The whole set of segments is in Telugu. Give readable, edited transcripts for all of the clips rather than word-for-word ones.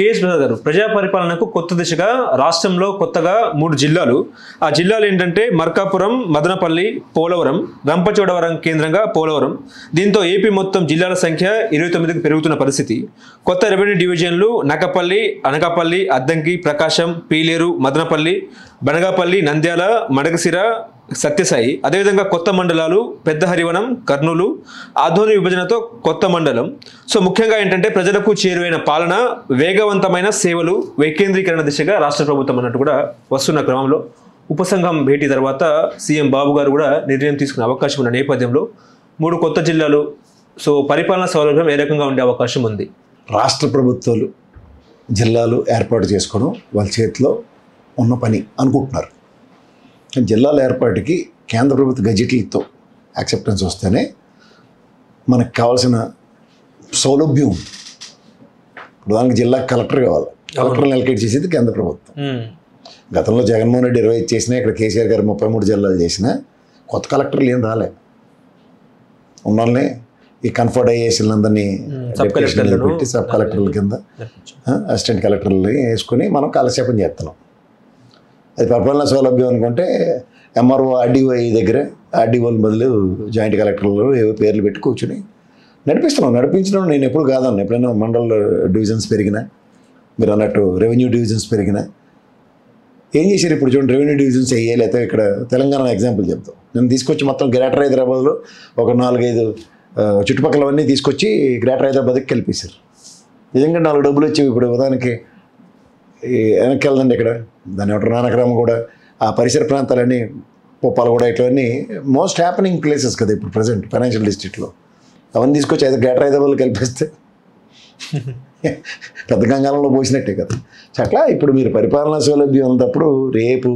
కేఎస్ ప్రసాద్ గారు, ప్రజా పరిపాలనకు కొత్త దిశగా రాష్ట్రంలో కొత్తగా 3 జిల్లాలు. ఆ జిల్లాలు ఏంటంటే మార్కాపురం, మదనపల్లి, పోలవరం, రంపచోడవరం కేంద్రంగా పోలవరం. దీంతో ఏపీ మొత్తం జిల్లాల సంఖ్య 29కి పెరుగుతున్న పరిస్థితి. కొత్త రెవెన్యూ డివిజన్లు నకపల్లి, అనకాపల్లి, అద్దంకి, ప్రకాశం, పీలేరు, మదనపల్లి, బనగాపల్లి, నంద్యాల, మడకసిర, సత్యసాయి. అదేవిధంగా కొత్త మండలాలు పెద్ద హరివనం, కర్నూలు. ఆధునిక విభజనతో కొత్త మండలం. సో ముఖ్యంగా ఏంటంటే ప్రజలకు చేరువైన పాలన, వేగవంతమైన సేవలు, వికేంద్రీకరణ దిశగా రాష్ట్ర ప్రభుత్వం అన్నట్టు కూడా వస్తున్న క్రమంలో ఉపసంఘం భేటీ తర్వాత సీఎం బాబు గారు కూడా నిర్ణయం తీసుకునే అవకాశం ఉన్న నేపథ్యంలో 3 కొత్త జిల్లాలు. సో పరిపాలనా సౌలభ్యం ఏ రకంగా ఉండే అవకాశం ఉంది? రాష్ట్ర ప్రభుత్వాలు జిల్లాలు ఏర్పాటు చేసుకోవడం వాళ్ళ చేతిలో ఉన్న పని అనుకుంటున్నారు. జిల్లాల ఏర్పాటుకి కేంద్ర ప్రభుత్వ గజెట్లతో యాక్సెప్టెన్స్ వస్తేనే మనకు కావాల్సిన సౌలభ్యం ఉంది. ప్రధానికి జిల్లా కలెక్టర్ కావాలి. కలెక్టర్ని ఎలకేట్ చేసేది కేంద్ర ప్రభుత్వం. గతంలో జగన్మోహన్ రెడ్డి 25 చేసినా, ఇక్కడ కేసీఆర్ గారు 33 జిల్లాలు చేసినా కొత్త కలెక్టర్లు ఏం రాలే. ఉన్నోళ్ళని ఈ కన్ఫర్ట్ ఐఏఎస్లందరినీ పెట్టి సబ్ కలెక్టర్ల కింద అసిస్టెంట్ కలెక్టర్లు వేసుకుని మనం కాలక్షేపం చేస్తున్నాం. అది పరిపాలనా సౌలభ్యం అనుకుంటే ఎంఆర్ఓ ఆర్డీఓ దగ్గర ఆర్డీఓల బదులు జాయింట్ కలెక్టర్లు ఏవో పేర్లు పెట్టి కూర్చుని నడిపించడం నేను ఎప్పుడు కాదన్న. ఎప్పుడైనా మండల డివిజన్స్ పెరిగినా, మీరు అన్నట్టు రెవెన్యూ డివిజన్స్ పెరిగినా ఏం చేశారు? ఇప్పుడు చూడండి, రెవెన్యూ డివిజన్స్ వేయాలి. అయితే ఇక్కడ తెలంగాణ ఎగ్జాంపుల్ చెప్తాం. నేను తీసుకొచ్చి మొత్తం గ్రేటర్ హైదరాబాద్లో ఒక 4-5 చుట్టుపక్కలవన్నీ తీసుకొచ్చి గ్రేటర్ హైదరాబాద్కి కలిపేశారు. నిజంగా 4 డబ్బులు వచ్చేవి. ఇప్పుడు ఉదాహరణకి వెనక్కి వెళ్దండి, ఇక్కడ దాని ఒకటి నానక్రమం కూడా, ఆ పరిసర ప్రాంతాలన్నీ పోపాలగూడ, ఇట్లన్నీ మోస్ట్ హ్యాపెనింగ్ ప్లేసెస్ కదా ఇప్పుడు ప్రజెంట్ ఫైనాన్షియల్ డిస్ట్రిక్ట్లో. అవన్నీ తీసుకొచ్చి అయితే గ్రేటర్ హైదరాబాద్లో కలిపేస్తే పెద్ద గంగాలంలో పోసినట్టే కదా. అట్లా ఇప్పుడు మీరు పరిపాలనా సౌలభ్యం ఉన్నప్పుడు రేపు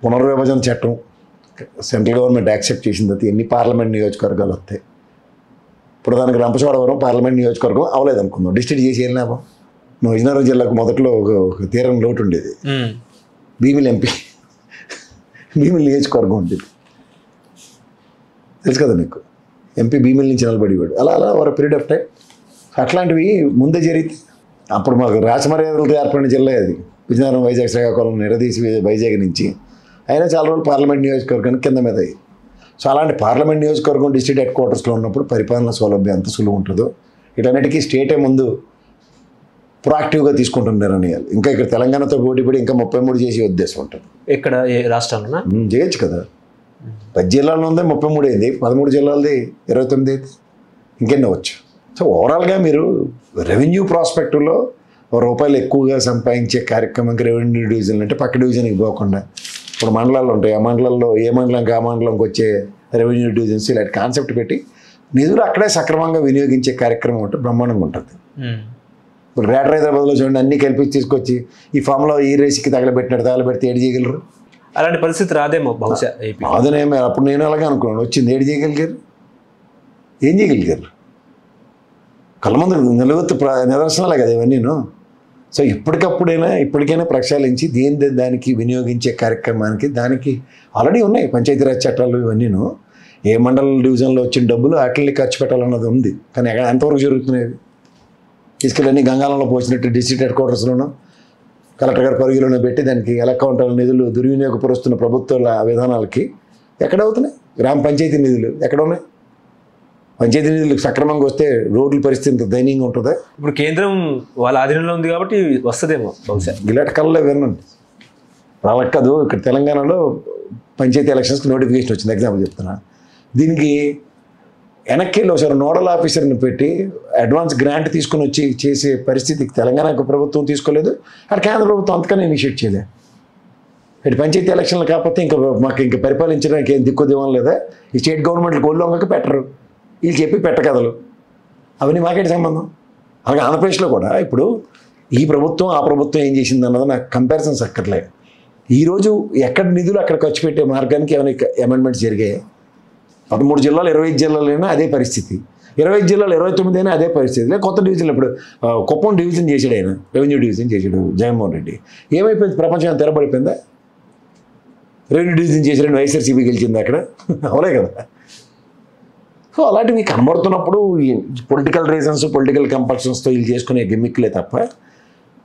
పునర్విభజన చట్టం సెంట్రల్ గవర్నమెంట్ యాక్సెప్ట్ చేసిన తర్వాత ఎన్ని పార్లమెంట్ నియోజకవర్గాలు వస్తాయి? ఇప్పుడు దానికి రంపచోడవరం పార్లమెంట్ నియోజకవర్గం అవ్వలేదు అనుకుందాం, డిస్ట్రిక్ట్ చేసి వెళ్ళినామా? విజయనగరం జిల్లాకు మొదట్లో ఒక తీరం లోటు ఉండేది. భీమిలి ఎంపీ, భీమిలి నియోజకవర్గం ఉండేది, తెలుసు కదా నీకు. ఎంపీ భీమిలి నుంచి నిలబడివాడు. అలా ఒక పీరియడ్ ఆఫ్ టైం అట్లాంటివి ముందే జరిగితే అప్పుడు మాకు రాచమర్యాదలతో ఏర్పడిన జిల్లా అది. విజయనగరం, వైజాగ్, శ్రీకాకుళం నిరదీసి వైజాగ్ నుంచి అయినా చాలా రోజులు పార్లమెంట్ నియోజకవర్గానికి కింద మీద అయ్యి. సో అలాంటి పార్లమెంట్ నియోజకవర్గం డిస్ట్రిక్ట్ హెడ్ క్వార్టర్స్లో ఉన్నప్పుడు పరిపాలన సౌలభ్యం ఎంత సులువు ఉంటుందో వీటన్నిటికీ స్టేటే ముందు ప్రొయాక్టివ్గా తీసుకుంటున్నారు నిర్ణయాలు. ఇంకా ఇక్కడ తెలంగాణతో పోటీపడి ఇంకా 33 చేసే ఉద్దేశం ఉంటుంది. ఇక్కడ ఏ రాష్ట్రంలో చేయొచ్చు కదా. 10 జిల్లాల్లో ఉంది, 33 అయింది. 13 జిల్లాలది 29 అయితే ఇంకెన్ని అవ్వచ్చు. సో ఓవరాల్గా మీరు రెవెన్యూ ప్రాస్పెక్టివ్లో రూపాయలు ఎక్కువగా సంపాదించే కార్యక్రమంకి రెవెన్యూ డివిజన్లు అంటే పక్క డివిజన్కి పోకుండా ఇప్పుడు మండలాలు ఉంటాయి. ఆ మండలాల్లో ఏ మండలంకి ఆ మండలంకి వచ్చే రెవెన్యూ డివిజన్స్ ఇలాంటి కాన్సెప్ట్ పెట్టి నిధులు అక్కడే సక్రమంగా వినియోగించే కార్యక్రమం అంటే బ్రహ్మాండంగా ఉంటుంది. ఇప్పుడు గ్రేటర్ హైదరాబాద్లో చూడండి, అన్నీ కలిపి తీసుకొచ్చి ఈ ఫామ్లో ఈ రేసుకి తగలబెడితే ఏడు చేయగలరు? అలాంటి పరిస్థితి రాదేమో బహుశా. అదనేమో అప్పుడు నేను అలాగే అనుకున్నాను. వచ్చింది ఏడు చేయగలిగారు? ఏం చేయగలిగారు? కళ్ళ ముందు నిలవెత్తు నిదర్శనాలే కదా ఇవన్నీను. సో ఇప్పటికైనా ప్రక్షాళించి దానికి వినియోగించే కార్యక్రమానికి దానికి ఆల్రెడీ ఉన్నాయి పంచాయతీరాజ్ చట్టాలు ఇవన్నీను. ఏ మండల డివిజన్లో వచ్చిన డబ్బులు వాటిని ఖర్చు పెట్టాలన్నది ఉంది. కానీ ఎంతవరకు జరుగుతున్నాయి? తీసుకెళ్ళి గంగాలంలో పోసినట్టు డిస్ట్రిక్ట్ హెడ్ క్వార్టర్స్లోనూ కలెక్టర్ గారి పరిధిలోనే పెట్టి దానికి ఎలా కౌంటర్ నిధులు దుర్వినియోగపరుస్తున్న ప్రభుత్వాల విధానాలకి ఎక్కడవుతున్నాయి? గ్రామ పంచాయతీ నిధులు ఎక్కడ ఉన్నాయి? పంచాయతీ నిధులకు సక్రమంగా వస్తే రోడ్ల పరిస్థితి ఇంత దయనీయంగా ఉంటుందా? ఇప్పుడు కేంద్రం వాళ్ళ ఆధీనంలో ఉంది కాబట్టి వస్తుందేమో బహుశా. ఇలాంటి కళ్ళలో వినండి. వాళ్ళకి కాదు, ఇక్కడ తెలంగాణలో పంచాయతీ ఎలక్షన్స్కి నోటిఫికేషన్ వచ్చింది. ఎగ్జాంపుల్ చెప్తున్నా. దీనికి వెనక్కి ఒకసారి నోడల్ ఆఫీసర్ని పెట్టి అడ్వాన్స్ గ్రాంట్ తీసుకుని వచ్చి చేసే పరిస్థితికి తెలంగాణ ప్రభుత్వం తీసుకోలేదు. అక్కడ కేంద్ర ప్రభుత్వం అంతకన్నా ఇనిషియేట్ చేయలేదు. ఇటు పంచాయతీ ఎలక్షన్లు కాకపోతే మాకు ఇంకా పరిపాలించడానికి ఏం దిక్కుదేమం లేదా? ఈ స్టేట్ గవర్నమెంట్కి ఒళ్ళొంగక పెట్టరు, వీళ్ళు చెప్పి పెట్టకథలు. అవన్నీ మాకేంటి సంబంధం? అలాగే ఆంధ్రప్రదేశ్లో కూడా ఇప్పుడు ఈ ప్రభుత్వం ఆ ప్రభుత్వం ఏం చేసింది అన్నది నాకు కంపారిజన్స్ అక్కర్లే. ఈరోజు ఎక్కడ నిధులు అక్కడ ఖర్చు పెట్టే మార్గానికి ఏమైనా అమెండ్మెంట్స్ జరిగాయి? 13 జిల్లాలు 25 జిల్లాలైనా అదే పరిస్థితి, 25 జిల్లాలు 29 అయినా అదే పరిస్థితి. లేదు కొత్త డివిజన్లు ఇప్పుడు కుప్పం డివిజన్ చేసాడు ఆయన, రెవెన్యూ డివిజన్ చేసాడు జగన్మోహన్ రెడ్డి. ఏమైపోయింది? ప్రపంచం తెరబడిపోయిందా? రెవెన్యూ డివిజన్ చేసాడని వైఎస్ఆర్సీపీ గెలిచింది అక్కడ, అవలే కదా. సో అలాంటివి కనబడుతున్నప్పుడు పొలిటికల్ రీజన్స్ పొలిటికల్ కంపల్షన్స్తో వీళ్ళు చేసుకునే గిమ్మిక్లే తప్ప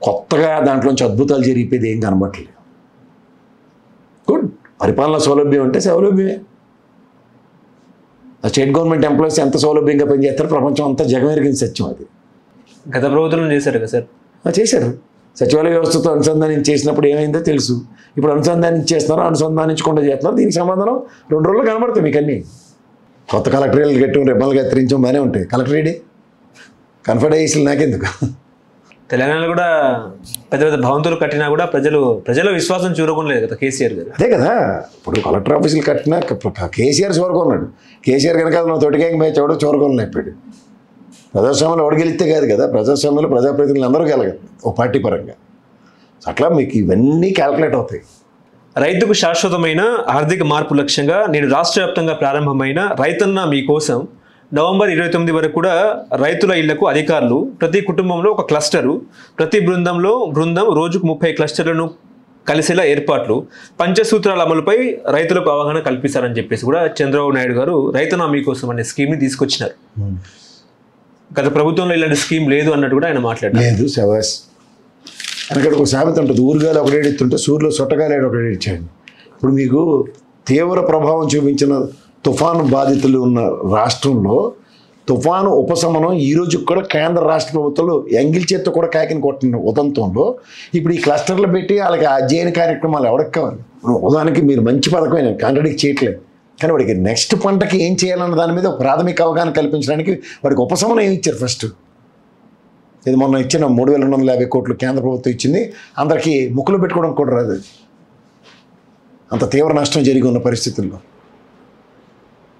కొత్తగా దాంట్లోంచి అద్భుతాలు జరిగిపోయేది ఏం కనబట్టలేదు. గుడ్, పరిపాలన సౌలభ్యం అంటే సౌలభ్యమే. స్టేట్ గవర్నమెంట్ ఎంప్లాయీస్ ఎంత సౌలభ్యంగా పనిచేస్తారో ప్రపంచం అంతా జగమెరిగిన సత్యం అది. గత ప్రభుత్వం చేశారు కదా సార్. చేశారు. సచివాలయ వ్యవస్థతో అనుసంధానం చేసినప్పుడు ఏమైందో తెలుసు. ఇప్పుడు అనుసంధానించేస్తున్నారో అనుసంధానించకుండా చేస్తున్నారు. దీనికి సమాధానం 2 రోజులు కనబడతాయి మీకు అన్నీ. కొత్త కలెక్టరేట్లు కట్టడం, రిబ్బన్లు కత్తిరించడం బాగానే ఉంటాయి. కలెక్టరేటే కన్ఫర్ట్ అయ్యేసి నాకెందుకు. తెలంగాణలో కూడా పెద్ద పెద్ద భవంతులు కట్టినా కూడా ప్రజల విశ్వాసం చూరకుండా కదా కేసీఆర్ గారు. అదే కదా, ఇప్పుడు కలెక్టర్ ఆఫీసులు కట్టినా కేసీఆర్ చూరకొన్నాడు. కేసీఆర్ కనుక నువ్వు తొటికాయ మ్యాచ్ ఎవడో చూరకొనలే అయిపోయాడు. ప్రజాస్వామ్యంలో ఎవడు గెలిస్తే కాదు కదా, ప్రజాస్వామ్యంలో ప్రజాప్రతినిధులు అందరూ గెలగదు ఓ పార్టీ పరంగా. అట్లా మీకు ఇవన్నీ క్యాల్కులేట్ అవుతాయి. రైతుకు శాశ్వతమైన ఆర్థిక మార్పు లక్ష్యంగా నేడు రాష్ట్ర వ్యాప్తంగా ప్రారంభమైన రైతన్న మీకోసం నవంబర్ 29 వరకు కూడా రైతుల ఇళ్లకు అధికారులు ప్రతి కుటుంబంలో ఒక క్లస్టరు, ప్రతి బృందం రోజుకు 30 క్లస్టర్లను కలిసేలా ఏర్పాట్లు, పంచసూత్రాల అమలుపై రైతులకు అవగాహన కల్పిస్తారని చెప్పేసి కూడా చంద్రబాబు నాయుడు గారు రైతన్న మీకోసం అనే స్కీమ్ని తీసుకొచ్చినారు. గత ప్రభుత్వంలో ఇలాంటి స్కీమ్ లేదు అన్నట్టు కూడా ఆయన మాట్లాడారు. లేదు శవాస్, వెనకటి ఒక సామెత ఉంటుంది, ఊరుగాలి ఒకటేడుతుంటే సూర్యులో సొట్టగాలి ఒకటేడిచ్చాడు. ఇప్పుడు మీకు తీవ్ర ప్రభావం చూపించిన తుఫాను బాధితులు ఉన్న రాష్ట్రంలో తుఫాను ఉపశమనం ఈ రోజు కూడా కేంద్ర రాష్ట్ర ప్రభుత్వాలు ఎంగిల్ చేత్తో కూడా కాకిని కొట్టిన ఉదంతంలో ఇప్పుడు ఈ క్లస్టర్లు పెట్టి వాళ్ళకి అధ్యయన కార్యక్రమాలు ఎవరికి కావాలి? ఉదాహరణకి మీరు మంచి పథకమైన కాంట్రాడిక్ట్ చేయట్లేదు, కానీ వాడికి నెక్స్ట్ పంటకి ఏం చేయాలన్న దాని మీద ఒక ప్రాథమిక అవగాహన కల్పించడానికి వాడికి ఉపశమనం ఏమి ఇచ్చారు? ఫస్ట్ ఇది మొన్న ఇచ్చిన 3,250 కోట్లు కేంద్ర ప్రభుత్వం ఇచ్చింది, అందరికీ ముక్కులు పెట్టుకోవడం కూడా రాదు. అంత తీవ్ర నష్టం జరిగి ఉన్న పరిస్థితుల్లో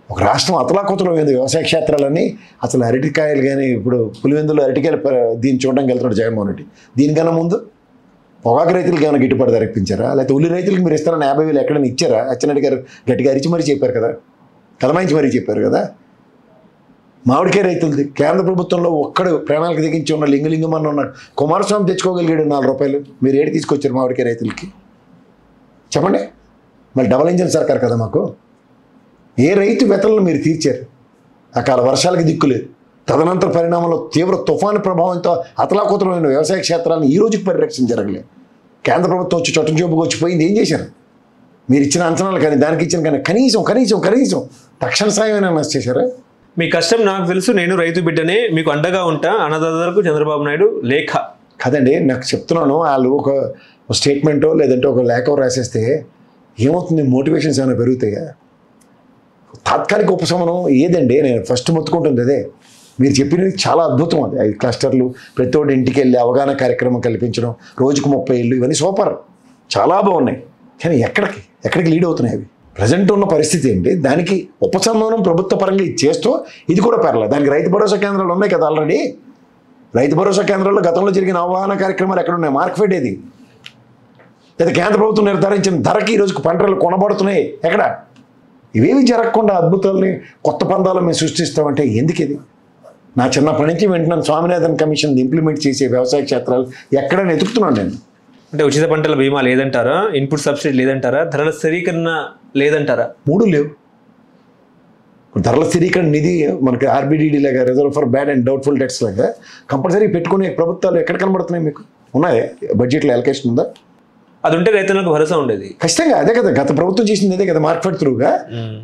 ఒక రాష్ట్రం అతలాకుతలం ఏంది. వ్యవసాయ క్షేత్రాలన్నీ అసలు అరటికాయలు కానీ, ఇప్పుడు పులివెందులు అరటికాయలు దీన్ని చూడడానికి వెళ్తున్నాడు జగన్మోహన్ రెడ్డి. దీనికన్నా ముందు పొగాకు రైతులకి ఏమైనా గిట్టుబాటు ధర ఇప్పించారా? లేకపోతే ఉల్లి రైతులకి మీరు ఇస్తారని 50,000 ఎక్కడైనా ఇచ్చారా? అచ్చెన్నాయుడు గారు గట్టిగా అరిచి మరీ చెప్పారు కదా, కదమాయించి మరీ చెప్పారు కదా. మామిడికాయ రైతులది కేంద్ర ప్రభుత్వంలో ఒక్కడు ప్రాణాలకు దిగించి ఉన్న లింగలింగమని ఉన్న కుమారస్వామి తెచ్చుకోగలిగాడు 4 రూపాయలు. మీరు ఏడు తీసుకొచ్చారు మామిడికాయ రైతులకి చెప్పండి? మళ్ళీ డబల్ ఇంజిన్ సర్కార్ కదా మాకు. ఏ రైతు వెతలను మీరు తీర్చారు? అకాల వర్షాలకి దిక్కులేదు. తదనంతర పరిణామంలో తీవ్ర తుఫాను ప్రభావంతో అతలాకుతలమైన వ్యవసాయ క్షేత్రాలను ఈ రోజుకి పరిరక్షణ జరగలేదు. కేంద్ర ప్రభుత్వం వచ్చి చొట్టం చూపుకు వచ్చిపోయింది. ఏం చేశారు? మీరు ఇచ్చిన అంచనాలు కానీ దానికి ఇచ్చిన కానీ కనీసం తక్షణ సాయం ఏమైనా చేశారా? మీ కష్టం నాకు తెలుసు, నేను రైతు బిడ్డనే, మీకు అండగా ఉంటా అన్నదాతలకు చంద్రబాబు నాయుడు లేఖ. కదండి, నాకు చెప్తున్నాను. వాళ్ళు ఒక స్టేట్మెంటో లేదంటే ఒక లేఖ రాసేస్తే ఏమవుతుంది? మోటివేషన్స్ ఏమైనా పెరుగుతాయా? తాత్కాలిక ఉపశమనం ఏదండి? నేను ఫస్ట్ మొత్తుకుంటుంది అదే. మీరు చెప్పినది చాలా అద్భుతం. అది 5 క్లస్టర్లు, ప్రతి ఒక్కటి ఇంటికి వెళ్ళి అవగాహన కార్యక్రమం కల్పించడం, రోజుకు 30 ఇళ్ళు, ఇవన్నీ సూపర్, చాలా బాగున్నాయి. కానీ ఎక్కడికి లీడ్ అవుతున్నాయి అవి? ప్రజెంట్ ఉన్న పరిస్థితి ఏంటి? దానికి ఉపశమనం ప్రభుత్వ పరంగా ఇది చేస్తూ ఇది కూడా పెరలేదు. దానికి రైతు భరోసా కేంద్రాలు ఉన్నాయి కదా ఆల్రెడీ. రైతు భరోసా కేంద్రాల్లో గతంలో జరిగిన అవగాహన కార్యక్రమాలు ఎక్కడ ఉన్నాయి? మార్కెట్ ఏది? లేదా కేంద్ర ప్రభుత్వం నిర్ధారించిన ధరకి ఈరోజు పంటలు కొనబడుతున్నాయి ఎక్కడ? ఇవేవి జరగకుండా అద్భుతాలని కొత్త పందాలు మేము సృష్టిస్తామంటే ఎందుకు ఇది? నా చిన్నప్పటి నుంచి వెంటనే స్వామినాథన్ కమిషన్ ఇంప్లిమెంట్ చేసే వ్యవసాయ క్షేత్రాలు ఎక్కడైనా ఎతుకుతున్నాను నేను. అంటే ఉచిత పంటల బీమా లేదంటారా? ఇన్పుట్ సబ్సిడీ లేదంటారా? ధరల స్థిరీకరణ లేదంటారా? 3 లేవు. ధరల స్థిరీకరణ నిధి మనకి ఆర్బిడిడి లాగా, reserve for bad and doubtful debts లాగా కంపల్సరీ పెట్టుకునే ప్రభుత్వాలు ఎక్కడ కనబడుతున్నాయి మీకు? ఉన్నాయా? బడ్జెట్లో అలొకేషన్ ఉందా? అది ఉంటే రైతులకు భరోసా ఉండేది. ఖచ్చితంగా అదే కదా గత ప్రభుత్వం చేసింది, అదే కదా. మార్కెట్ త్రూగా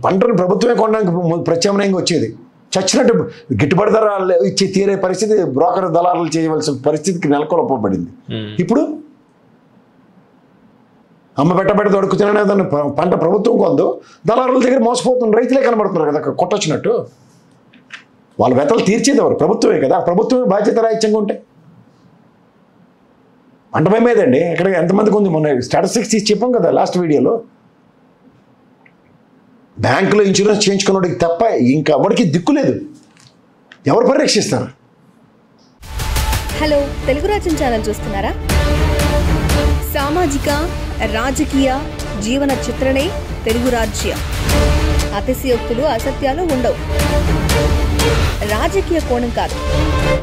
పంటను ప్రభుత్వమే కొనడానికి ప్రత్యామ్నాయంగా వచ్చేది. చచ్చినట్టు గిట్టుబాటు ధర ఇచ్చి తీరే పరిస్థితి బ్రోకర్ దళారులు చేయవలసిన పరిస్థితికి నెలకొల్పబడింది. ఇప్పుడు అమ్మ పెట్టబెట్టి దొడుకు తిననే దాన్ని పంట ప్రభుత్వం కొందు, దళారుల దగ్గర మోసపోతున్న రైతులే కనబడుతున్నారు కదా కొట్టొచ్చినట్టు. వాళ్ళ వెతలు తీర్చేది ఎవరు? ప్రభుత్వమే కదా. ప్రభుత్వమే బాధ్యత రాహిత్యంగా ఉంటే పంట భయమేదండి. ఎక్కడ ఎంతమందికి ఉంది? మొన్న స్టాటిస్టిక్స్ తీసి చెప్పాం కదా లాస్ట్ వీడియోలో. బ్యాంకులో ఇన్సూరెన్స్ చేయించుకున్నోడికి తప్ప ఇంకా ఎవరికి దిక్కు లేదు. ఎవరు పరిరక్షిస్తారు? హలో, తెలుగు రాజ్యం ఛానల్ చూస్తున్నారా? సామాజిక, రాజకీయ, జీవన చిత్రణే తెలుగు రాజ్యం. అతిశయోక్తులు, అసత్యాలు ఉండవు. రాజకీయ కోణం కాదు,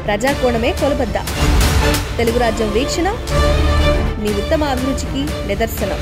ప్రజా కోణమే కొలబద్ద. తెలుగు రాజ్యం వీక్షణ మీ ఉత్తమ అభిరుచికి నిదర్శనం.